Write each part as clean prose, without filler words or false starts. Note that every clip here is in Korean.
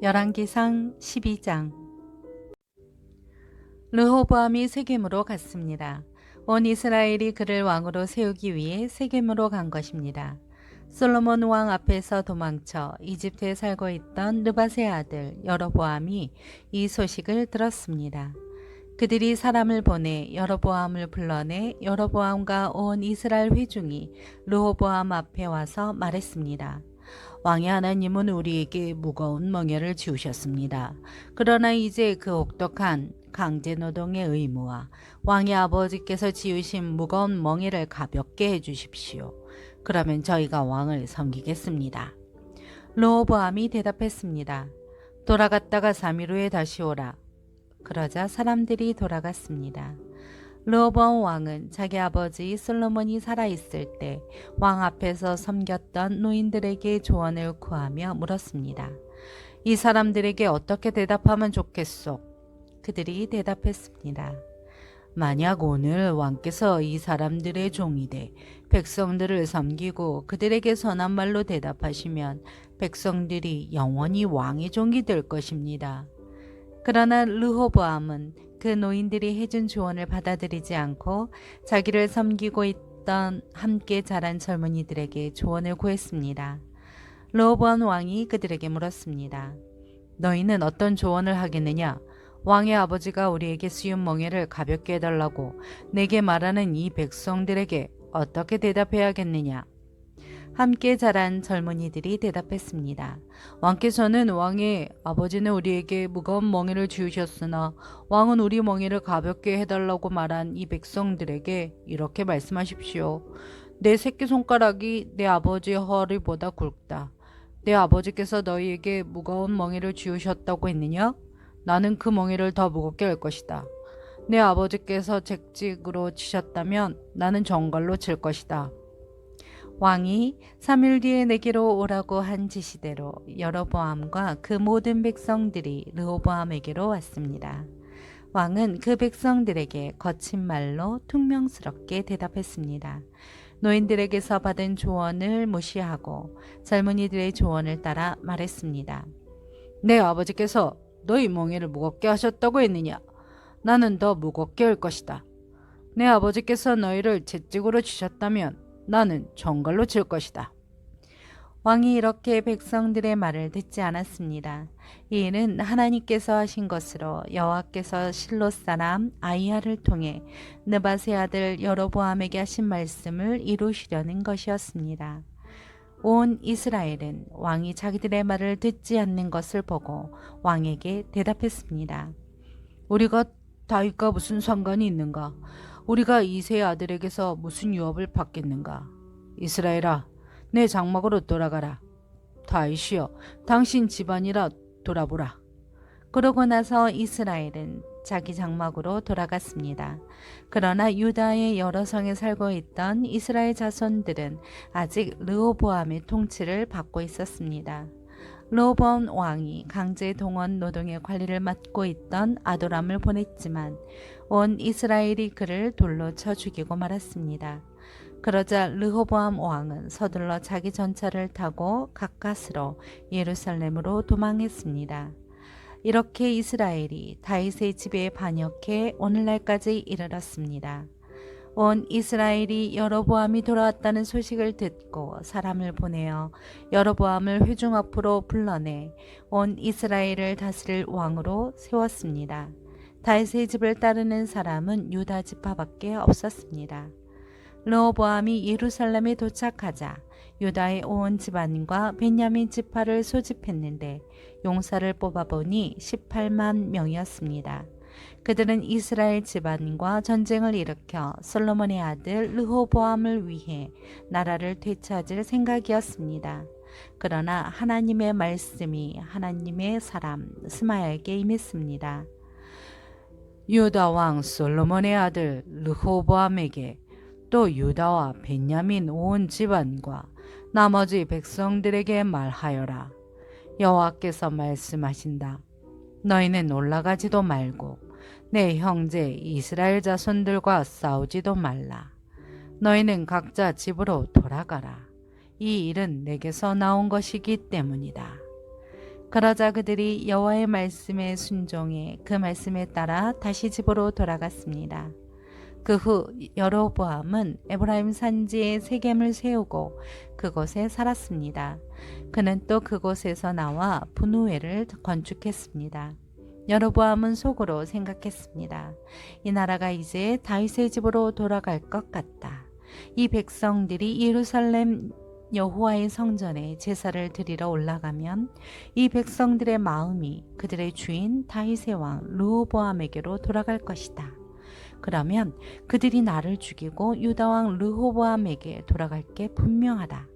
열왕기상 12장. 르호보암이 세겜으로 갔습니다. 온 이스라엘이 그를 왕으로 세우기 위해 세겜으로 간 것입니다. 솔로몬 왕 앞에서 도망쳐 이집트에 살고 있던 느밧의 아들 여로보암이 이 소식을 들었습니다. 그들이 사람을 보내 여로보암을 불러내 여로보암과 온 이스라엘 회중이 르호보암 앞에 와서 말했습니다. 왕의 하나님은 우리에게 무거운 멍에를 지우셨습니다. 그러나 이제 그 혹독한 강제노동의 의무와 왕의 아버지께서 지으신 무거운 멍에를 가볍게 해주십시오. 그러면 저희가 왕을 섬기겠습니다. 르호보암이 대답했습니다. 돌아갔다가 3일 후에 다시 오라. 그러자 사람들이 돌아갔습니다. 르호보암 왕은 자기 아버지 솔로몬이 살아있을 때 왕 앞에서 섬겼던 노인들에게 조언을 구하며 물었습니다. 이 사람들에게 어떻게 대답하면 좋겠소? 그들이 대답했습니다. 만약 오늘 왕께서 이 사람들의 종이 돼 백성들을 섬기고 그들에게 선한 말로 대답하시면 백성들이 영원히 왕의 종이 될 것입니다. 그러나 르호보암은 그 노인들이 해준 조언을 받아들이지 않고 자기를 섬기고 있던 함께 자란 젊은이들에게 조언을 구했습니다. 르호보암 왕이 그들에게 물었습니다. 너희는 어떤 조언을 하겠느냐? 왕의 아버지가 우리에게 씌운 멍에를 가볍게 해달라고 내게 말하는 이 백성들에게 어떻게 대답해야겠느냐? 함께 자란 젊은이들이 대답했습니다. 왕께서는 왕의 아버지는 우리에게 무거운 멍에를 지우셨으나 왕은 우리 멍에를 가볍게 해달라고 말한 이 백성들에게 이렇게 말씀하십시오. 내 새끼손가락이 내 아버지의 허리보다 굵다. 내 아버지께서 너희에게 무거운 멍에를 지우셨다고 했느냐? 나는 그 멍에를 더 무겁게 할 것이다. 내 아버지께서 채찍으로 치셨다면 나는 정갈로 칠 것이다. 왕이 3일 뒤에 내게로 오라고 한 지시대로 여로보암과 그 모든 백성들이 르호보암에게로 왔습니다. 왕은 그 백성들에게 거친 말로 퉁명스럽게 대답했습니다. 노인들에게서 받은 조언을 무시하고 젊은이들의 조언을 따라 말했습니다. 내 아버지께서 너희 멍에를 무겁게 하셨다고 했느냐? 나는 더 무겁게 할 것이다. 내 아버지께서 너희를 채찍으로 치셨다면 나는 정갈로 칠 것이다. 왕이 이렇게 백성들의 말을 듣지 않았습니다. 이 일은 하나님께서 하신 것으로 여호와께서 실로 사람 아히야를 통해 느밧의 아들 여로보암에게 하신 말씀을 이루시려는 것이었습니다. 온 이스라엘은 왕이 자기들의 말을 듣지 않는 것을 보고 왕에게 대답했습니다. 우리가 다윗과 무슨 상관이 있는가? 우리가 이새의 아들에게서 무슨 유업을 받겠는가? 이스라엘아, 내 장막으로 돌아가라. 다윗이여, 당신 집안이라 돌아보라. 그러고 나서 이스라엘은 자기 장막으로 돌아갔습니다. 그러나 유다의 여러 성에 살고 있던 이스라엘 자손들은 아직 르호보암의 통치를 받고 있었습니다. 르호보암 왕이 강제 동원 노동의 관리를 맡고 있던 아도람을 보냈지만 온 이스라엘이 그를 돌로 쳐 죽이고 말았습니다. 그러자 르호보암 왕은 서둘러 자기 전차를 타고 가까스로 예루살렘으로 도망했습니다. 이렇게 이스라엘이 다윗의 지배에 반역해 오늘날까지 이르렀습니다. 온 이스라엘이 여로보암이 돌아왔다는 소식을 듣고 사람을 보내어 여로보암을 회중 앞으로 불러내 온 이스라엘을 다스릴 왕으로 세웠습니다. 다윗의 집을 따르는 사람은 유다 지파밖에 없었습니다. 르호보암이 예루살렘에 도착하자 유다의 온 집안과 베냐민 지파를 소집했는데 용사를 뽑아보니 18만 명이었습니다. 그들은 이스라엘 집안과 전쟁을 일으켜 솔로몬의 아들 르호보암을 위해 나라를 되찾을 생각이었습니다. 그러나 하나님의 말씀이 하나님의 사람 스마야에게 임했습니다. 유다 왕 솔로몬의 아들 르호보암에게 또 유다와 베냐민 온 집안과 나머지 백성들에게 말하여라. 여호와께서 말씀하신다. 너희는 올라가지도 말고 내 형제 이스라엘 자손들과 싸우지도 말라. 너희는 각자 집으로 돌아가라. 이 일은 내게서 나온 것이기 때문이다. 그러자 그들이 여호와의 말씀에 순종해 그 말씀에 따라 다시 집으로 돌아갔습니다. 그 후 여로보암은 에브라임 산지에 세겜을 세우고 그곳에 살았습니다. 그는 또 그곳에서 나와 분우엘을 건축했습니다. 여로보암은 속으로 생각했습니다. 이 나라가 이제 다윗의 집으로 돌아갈 것 같다. 이 백성들이 예루살렘 여호와의 성전에 제사를 드리러 올라가면 이 백성들의 마음이 그들의 주인 다윗의 왕 르호보암에게로 돌아갈 것이다. 그러면 그들이 나를 죽이고 유다 왕 르호보암에게 돌아갈 게 분명하다.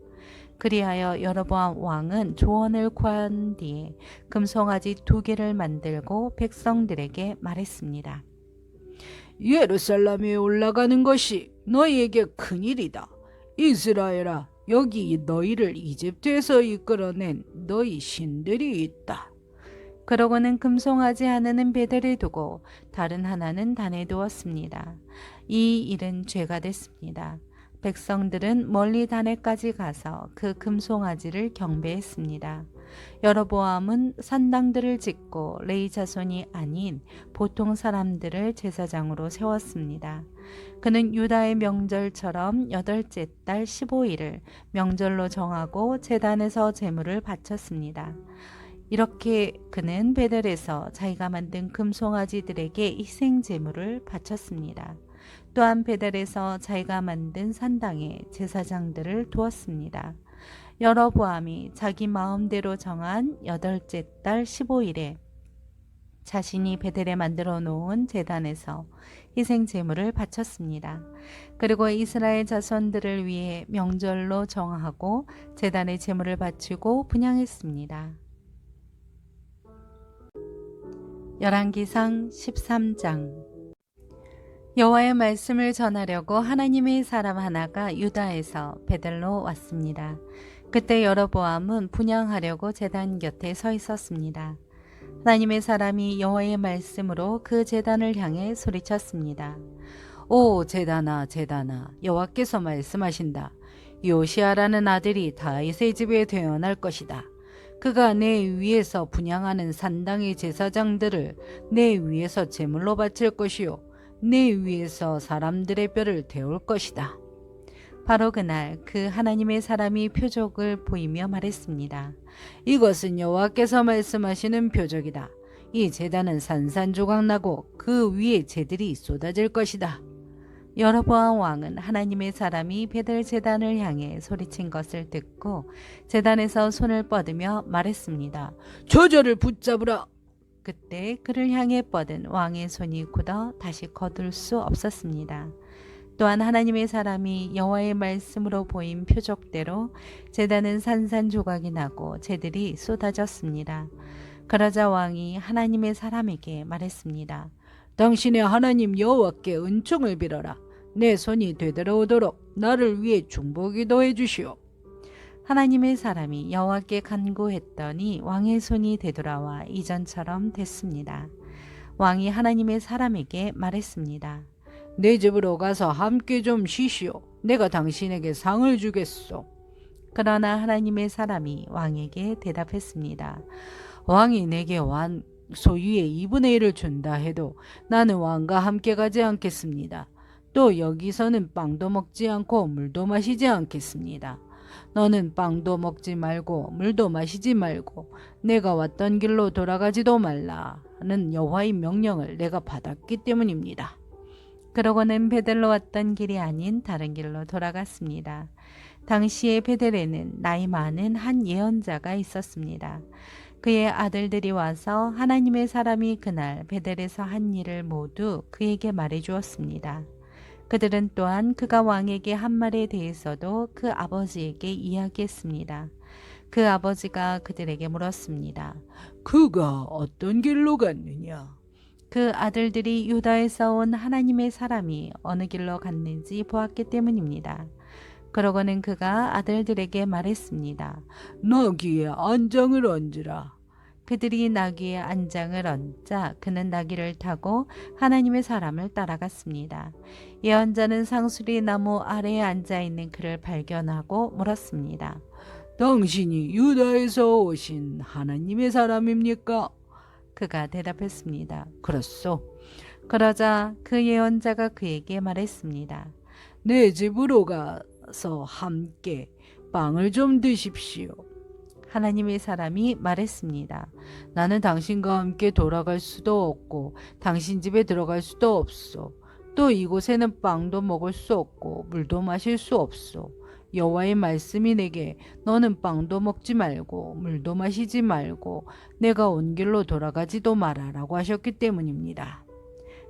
그리하여 여로보암 왕은 조언을 구한 뒤에 금송아지 2개를 만들고 백성들에게 말했습니다. 예루살렘에 올라가는 것이 너희에게 큰일이다. 이스라엘아, 여기 너희를 이집트에서 이끌어낸 너희 신들이 있다. 그러고는 금송아지 하나는 베델에 두고 다른 하나는 단에 두었습니다. 이 일은 죄가 됐습니다. 백성들은 멀리 단에까지 가서 그 금송아지를 경배했습니다. 여로보암은 산당들을 짓고 레위 자손이 아닌 보통 사람들을 제사장으로 세웠습니다. 그는 유다의 명절처럼 8째 달 15일을 명절로 정하고 제단에서 제물을 바쳤습니다. 이렇게 그는 베델에서 자기가 만든 금송아지들에게 희생 제물을 바쳤습니다. 또한 베델에서 자기가 만든 산당에 제사장들을 두었습니다. 여로보암이 자기 마음대로 정한 8째 달 15일에 자신이 베델에 만들어 놓은 제단에서 희생 제물을 바쳤습니다. 그리고 이스라엘 자손들을 위해 명절로 정하고 제단에 제물을 바치고 분향했습니다. 열왕기상 13장. 여호와의 말씀을 전하려고 하나님의 사람 하나가 유다에서 베델로 왔습니다. 그때 여로보암은 분향하려고 제단 곁에 서 있었습니다. 하나님의 사람이 여호와의 말씀으로 그 제단을 향해 소리쳤습니다. 오 제단아, 제단아, 여호와께서 말씀하신다. 요시아라는 아들이 다윗의 집에 되어날 것이다. 그가 내 위에서 분향하는 산당의 제사장들을 내 위에서 제물로 바칠 것이요 내 위에서 사람들의 뼈를 데울 것이다. 바로 그날 그 하나님의 사람이 표적을 보이며 말했습니다. 이것은 여호와께서 말씀하시는 표적이다. 이 제단은 산산조각 나고 그 위에 재들이 쏟아질 것이다. 여로보암 왕은 하나님의 사람이 베델 제단을 향해 소리친 것을 듣고 제단에서 손을 뻗으며 말했습니다. 저절을 붙잡으라. 그때 그를 향해 뻗은 왕의 손이 굳어 다시 거둘 수 없었습니다. 또한 하나님의 사람이 여호와의 말씀으로 보인 표적대로 제단은 산산조각이 나고 재들이 쏟아졌습니다. 그러자 왕이 하나님의 사람에게 말했습니다. 당신의 하나님 여호와께 은총을 빌어라. 내 손이 되돌아오도록 나를 위해 중보기도해 주시오. 하나님의 사람이 여호와께 간구했더니 왕의 손이 되돌아와 이전처럼 됐습니다. 왕이 하나님의 사람에게 말했습니다. 내 집으로 가서 함께 좀 쉬시오. 내가 당신에게 상을 주겠소. 그러나 하나님의 사람이 왕에게 대답했습니다. 왕이 내게 왕 소유의 2분의 1을 준다 해도 나는 왕과 함께 가지 않겠습니다. 또 여기서는 빵도 먹지 않고 물도 마시지 않겠습니다. 너는 빵도 먹지 말고 물도 마시지 말고 내가 왔던 길로 돌아가지도 말라는 여호와의 명령을 내가 받았기 때문입니다. 그러고는 베델로 왔던 길이 아닌 다른 길로 돌아갔습니다. 당시에 베델에는 나이 많은 한 예언자가 있었습니다. 그의 아들들이 와서 하나님의 사람이 그날 베델에서 한 일을 모두 그에게 말해 주었습니다. 그들은 또한 그가 왕에게 한 말에 대해서도 그 아버지에게 이야기했습니다. 그 아버지가 그들에게 물었습니다. 그가 어떤 길로 갔느냐? 그 아들들이 유다에서 온 하나님의 사람이 어느 길로 갔는지 보았기 때문입니다. 그러고는 그가 아들들에게 말했습니다. 나귀에 안장을 얹으라. 그들이 나귀의 안장을 얹자 그는 나귀를 타고 하나님의 사람을 따라갔습니다. 예언자는 상수리 나무 아래에 앉아있는 그를 발견하고 물었습니다. 당신이 유다에서 오신 하나님의 사람입니까? 그가 대답했습니다. 그렇소. 그러자 그 예언자가 그에게 말했습니다. 내 집으로 가서 함께 빵을 좀 드십시오. 하나님의 사람이 말했습니다. 나는 당신과 함께 돌아갈 수도 없고 당신 집에 들어갈 수도 없소. 또 이곳에는 빵도 먹을 수 없고 물도 마실 수 없소. 여호와의 말씀이 내게 너는 빵도 먹지 말고 물도 마시지 말고 내가 온 길로 돌아가지도 마라라고 하셨기 때문입니다.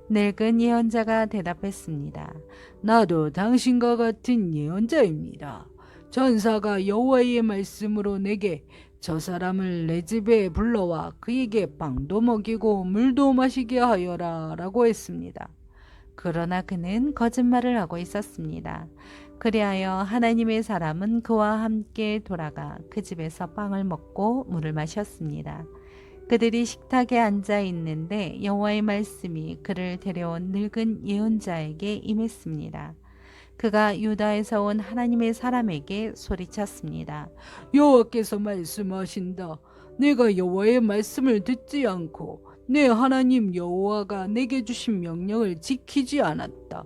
늙은 예언자가 대답했습니다. 나도 당신과 같은 예언자입니다. 전사가 여호와의 말씀으로 내게 저 사람을 내 집에 불러와 그에게 빵도 먹이고 물도 마시게 하여라 라고 했습니다. 그러나 그는 거짓말을 하고 있었습니다. 그리하여 하나님의 사람은 그와 함께 돌아가 그 집에서 빵을 먹고 물을 마셨습니다. 그들이 식탁에 앉아 있는데 여호와의 말씀이 그를 데려온 늙은 예언자에게 임했습니다. 그가 유다에서 온 하나님의 사람에게 소리쳤습니다. 여호와께서 말씀하신다. 내가 여호와의 말씀을 듣지 않고 내 하나님 여호와가 내게 주신 명령을 지키지 않았다.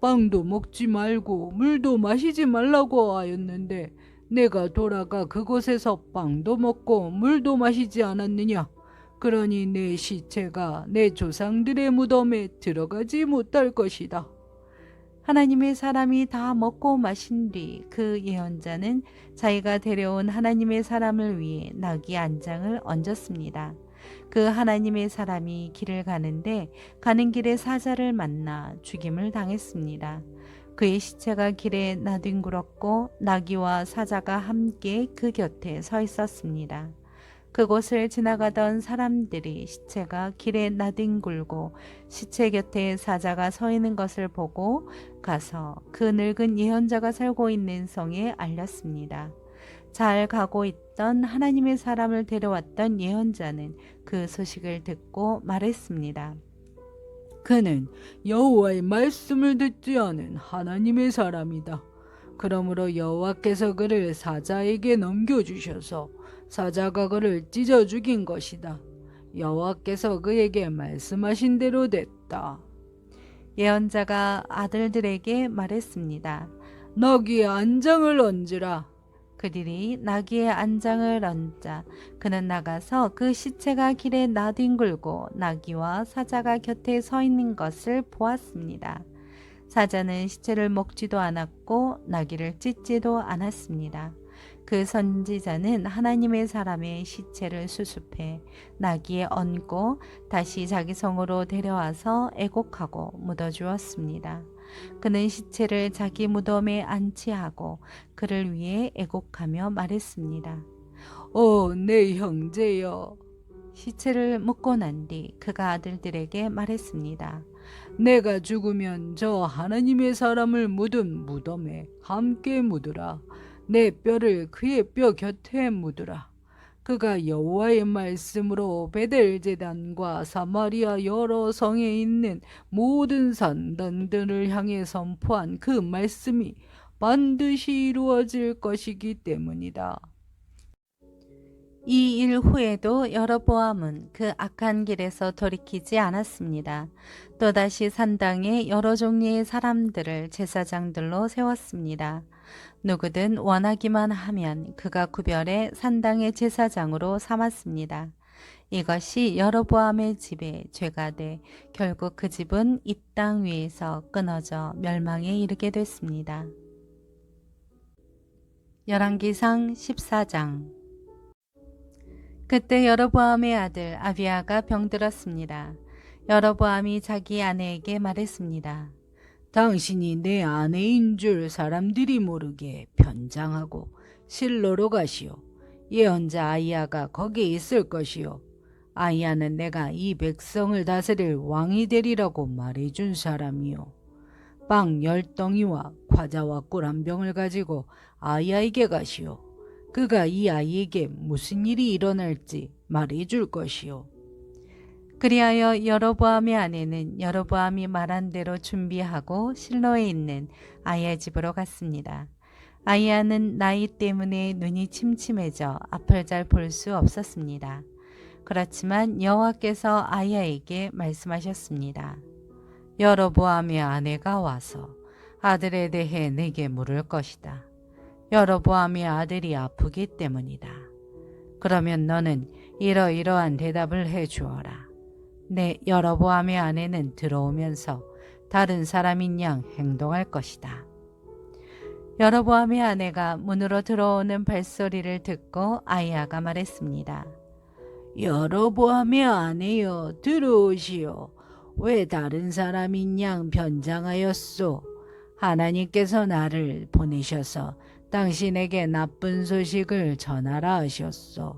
빵도 먹지 말고 물도 마시지 말라고 하였는데 내가 돌아가 그곳에서 빵도 먹고 물도 마시지 않았느냐? 그러니 내 시체가 내 조상들의 무덤에 들어가지 못할 것이다. 하나님의 사람이 다 먹고 마신 뒤 그 예언자는 자기가 데려온 하나님의 사람을 위해 나귀 안장을 얹었습니다. 그 하나님의 사람이 길을 가는데 가는 길에 사자를 만나 죽임을 당했습니다. 그의 시체가 길에 나뒹굴었고 나귀와 사자가 함께 그 곁에 서 있었습니다. 그곳을 지나가던 사람들이 시체가 길에 나뒹굴고 시체 곁에 사자가 서 있는 것을 보고 가서 그 늙은 예언자가 살고 있는 성에 알렸습니다. 잘 가고 있던 하나님의 사람을 데려왔던 예언자는 그 소식을 듣고 말했습니다. 그는 여호와의 말씀을 듣지 않은 하나님의 사람이다. 그러므로 여호와께서 그를 사자에게 넘겨주셔서 사자가 그를 찢어 죽인 것이다. 여호와께서 그에게 말씀하신 대로 됐다. 예언자가 아들들에게 말했습니다. 나귀의 안장을 얹으라. 그들이 나귀의 안장을 얹자 그는 나가서 그 시체가 길에 나뒹굴고 나귀와 사자가 곁에 서 있는 것을 보았습니다. 사자는 시체를 먹지도 않았고 나귀를 찢지도 않았습니다. 그 선지자는 하나님의 사람의 시체를 수습해 나귀에 얹고 다시 자기 성으로 데려와서 애곡하고 묻어주었습니다. 그는 시체를 자기 무덤에 안치하고 그를 위해 애곡하며 말했습니다. 내 형제여. 시체를 묻고 난 뒤 그가 아들들에게 말했습니다. 내가 죽으면 저 하나님의 사람을 묻은 무덤에 함께 묻으라. 내 뼈를 그의 뼈 곁에 묻으라. 그가 여호와의 말씀으로 베델 제단과 사마리아 여러 성에 있는 모든 산단들을 향해 선포한 그 말씀이 반드시 이루어질 것이기 때문이다. 이 일 후에도 여로보암은 그 악한 길에서 돌이키지 않았습니다. 또다시 산당에 여러 종류의 사람들을 제사장들로 세웠습니다. 누구든 원하기만 하면 그가 구별해 산당의 제사장으로 삼았습니다. 이것이 여로보암의 집에 죄가 돼 결국 그 집은 이 땅 위에서 끊어져 멸망에 이르게 됐습니다. 열왕기상 14장. 그때 여로보암의 아들 아비야가 병들었습니다. 여로보암이 자기 아내에게 말했습니다. 당신이 내 아내인 줄 사람들이 모르게 변장하고 실로로 가시오. 예언자 아이야가 거기에 있을 것이오. 아이야는 내가 이 백성을 다스릴 왕이 되리라고 말해준 사람이오. 빵 10덩이와 과자와 꿀 한 병을 가지고 아이야에게 가시오. 그가 이 아이에게 무슨 일이 일어날지 말해줄 것이오. 그리하여 여로보암의 아내는 여로보암이 말한 대로 준비하고 실로에 있는 아이의 집으로 갔습니다. 아이야는 나이 때문에 눈이 침침해져 앞을 잘 볼 수 없었습니다. 그렇지만 여호와께서 아이야에게 말씀하셨습니다. 여로보암의 아내가 와서 아들에 대해 내게 물을 것이다. 여로보암의 아들이 아프기 때문이다. 그러면 너는 이러이러한 대답을 해 주어라. 내 여로보암의 아내는 들어오면서 다른 사람인 양 행동할 것이다. 여로보암의 아내가 문으로 들어오는 발소리를 듣고 아이야가 말했습니다. 여로보암의 아내여, 들어오시오. 왜 다른 사람인 양 변장하였소? 하나님께서 나를 보내셔서 당신에게 나쁜 소식을 전하라 하셨소.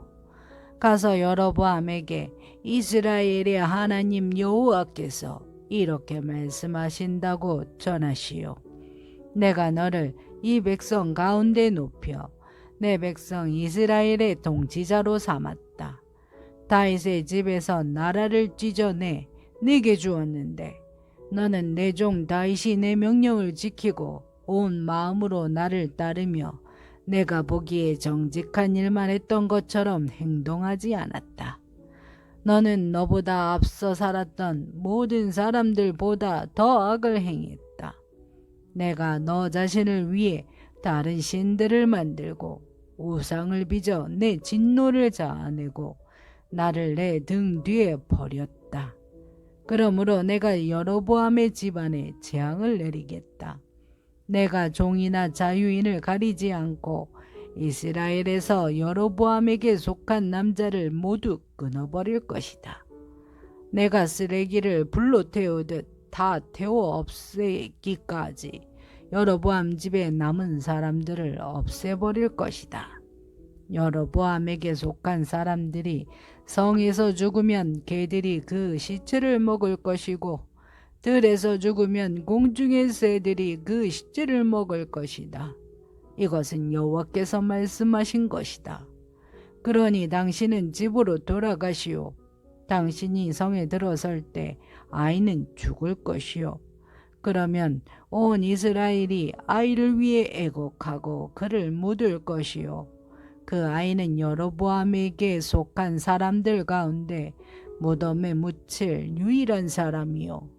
가서 여로보암에게 이스라엘의 하나님 여호와께서 이렇게 말씀하신다고 전하시오. 내가 너를 이 백성 가운데 높여 내 백성 이스라엘의 통치자로 삼았다. 다윗의 집에서 나라를 찢어내 네게 주었는데 너는 내 종 다윗이 내 명령을 지키고 온 마음으로 나를 따르며 내가 보기에 정직한 일만 했던 것처럼 행동하지 않았다. 너는 너보다 앞서 살았던 모든 사람들보다 더 악을 행했다. 내가 너 자신을 위해 다른 신들을 만들고 우상을 빚어 내 진노를 자아내고 나를 내 등 뒤에 버렸다. 그러므로 내가 여로보암의 집안에 재앙을 내리겠다. 내가 종이나 자유인을 가리지 않고 이스라엘에서 여로보암에게 속한 남자를 모두 끊어버릴 것이다. 내가 쓰레기를 불로 태우듯 다 태워 없애기까지 여로보암 집에 남은 사람들을 없애버릴 것이다. 여로보암에게 속한 사람들이 성에서 죽으면 개들이 그 시체를 먹을 것이고 들에서 죽으면 공중의 새들이 그 시체를 먹을 것이다. 이것은 여호와께서 말씀하신 것이다. 그러니 당신은 집으로 돌아가시오. 당신이 성에 들어설 때 아이는 죽을 것이요. 그러면 온 이스라엘이 아이를 위해 애곡하고 그를 묻을 것이요. 그 아이는 여로보암에게 속한 사람들 가운데 무덤에 묻힐 유일한 사람이요.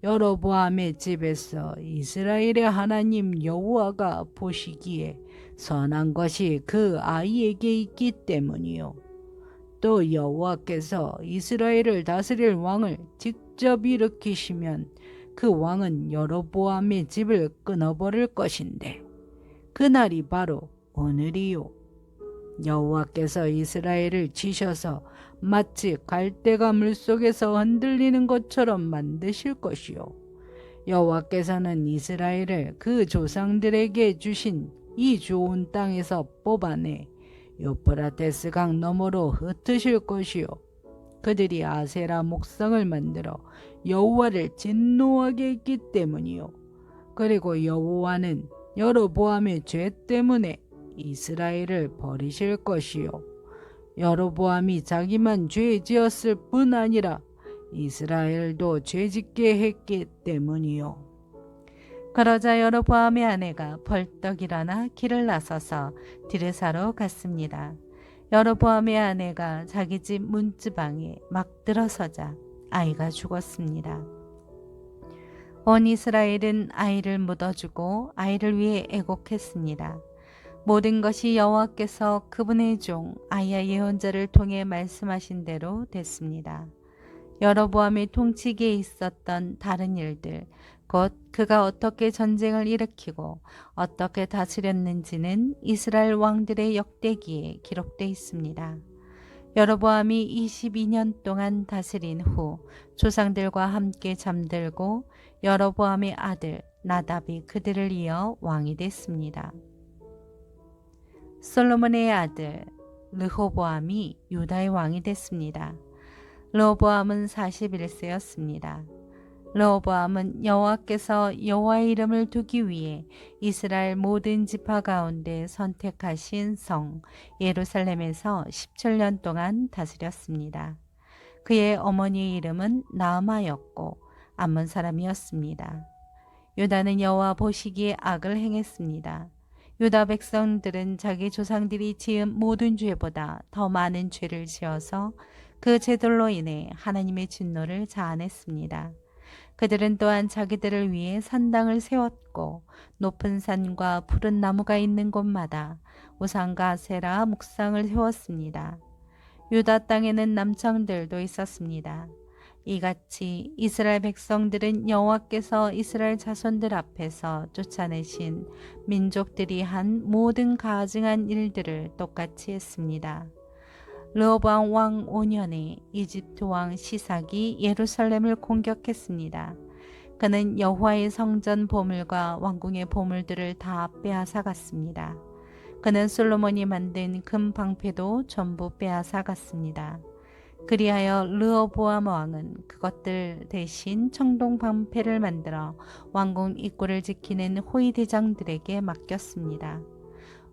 여로보암의 집에서 이스라엘의 하나님 여호와가 보시기에 선한 것이 그 아이에게 있기 때문이요. 또 여호와께서 이스라엘을 다스릴 왕을 직접 일으키시면 그 왕은 여로보암의 집을 끊어버릴 것인데 그날이 바로 오늘이요. 여호와께서 이스라엘을 치셔서 마치 갈대가 물속에서 흔들리는 것처럼 만드실 것이요. 여호와께서는 이스라엘을 그 조상들에게 주신 이 좋은 땅에서 뽑아내 유프라테스 강 너머로 흩으실 것이요. 그들이 아세라 목상을 만들어 여호와를 진노하게 했기 때문이요. 그리고 여호와는 여로보암의 죄 때문에 이스라엘을 버리실 것이요. 여로보암이 자기만 죄 지었을 뿐 아니라 이스라엘도 죄짓게 했기 때문이요. 그러자 여로보암의 아내가 벌떡 일어나 길을 나서서 디르사로 갔습니다. 여로보암의 아내가 자기 집 문지방에 막 들어서자 아이가 죽었습니다. 온 이스라엘은 아이를 묻어주고 아이를 위해 애곡했습니다. 모든 것이 여호와께서 그분의 종 아이야 예언자를 통해 말씀하신 대로 됐습니다. 여로보암의 통치기에 있었던 다른 일들, 곧 그가 어떻게 전쟁을 일으키고 어떻게 다스렸는지는 이스라엘 왕들의 역대기에 기록되어 있습니다. 여로보암이 22년 동안 다스린 후 조상들과 함께 잠들고 여로보암의 아들 나답이 그들을 이어 왕이 됐습니다. 솔로몬의 아들 르호보암이 유다의 왕이 됐습니다. 르호보암은 41세였습니다. 르호보암은 여호와께서 여호와의 이름을 두기 위해 이스라엘 모든 지파 가운데 선택하신 성 예루살렘에서 17년 동안 다스렸습니다. 그의 어머니의 이름은 나아마였고 암몬 사람이었습니다. 유다는 여호와 보시기에 악을 행했습니다. 유다 백성들은 자기 조상들이 지은 모든 죄보다 더 많은 죄를 지어서 그 죄들로 인해 하나님의 진노를 자아냈습니다. 그들은 또한 자기들을 위해 산당을 세웠고 높은 산과 푸른 나무가 있는 곳마다 우상과 아세라 묵상을 세웠습니다. 유다 땅에는 남창들도 있었습니다. 이같이 이스라엘 백성들은 여호와께서 이스라엘 자손들 앞에서 쫓아내신 민족들이 한 모든 가증한 일들을 똑같이 했습니다. 르호보암 왕 5년에 이집트 왕 시삭이 예루살렘을 공격했습니다. 그는 여호와의 성전 보물과 왕궁의 보물들을 다 빼앗아 갔습니다. 그는 솔로몬이 만든 금 방패도 전부 빼앗아 갔습니다. 그리하여 르호보암 왕은 그것들 대신 청동 방패를 만들어 왕궁 입구를 지키는 호위 대장들에게 맡겼습니다.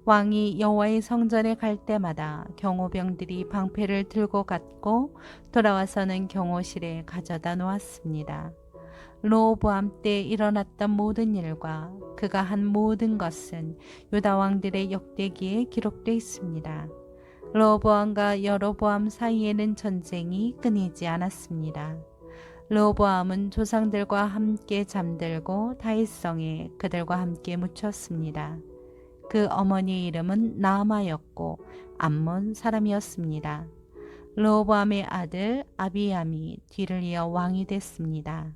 왕이 여호와의 성전에 갈 때마다 경호병들이 방패를 들고 갔고 돌아와서는 경호실에 가져다 놓았습니다. 르호보암 때 일어났던 모든 일과 그가 한 모든 것은 유다 왕들의 역대기에 기록되어 있습니다. 르호보암과 여로보암 사이에는 전쟁이 끊이지 않았습니다. 르호보암은 조상들과 함께 잠들고 다윗성에 그들과 함께 묻혔습니다. 그 어머니의 이름은 나아마였고 암몬 사람이었습니다. 르호보암의 아들 아비암이 뒤를 이어 왕이 됐습니다.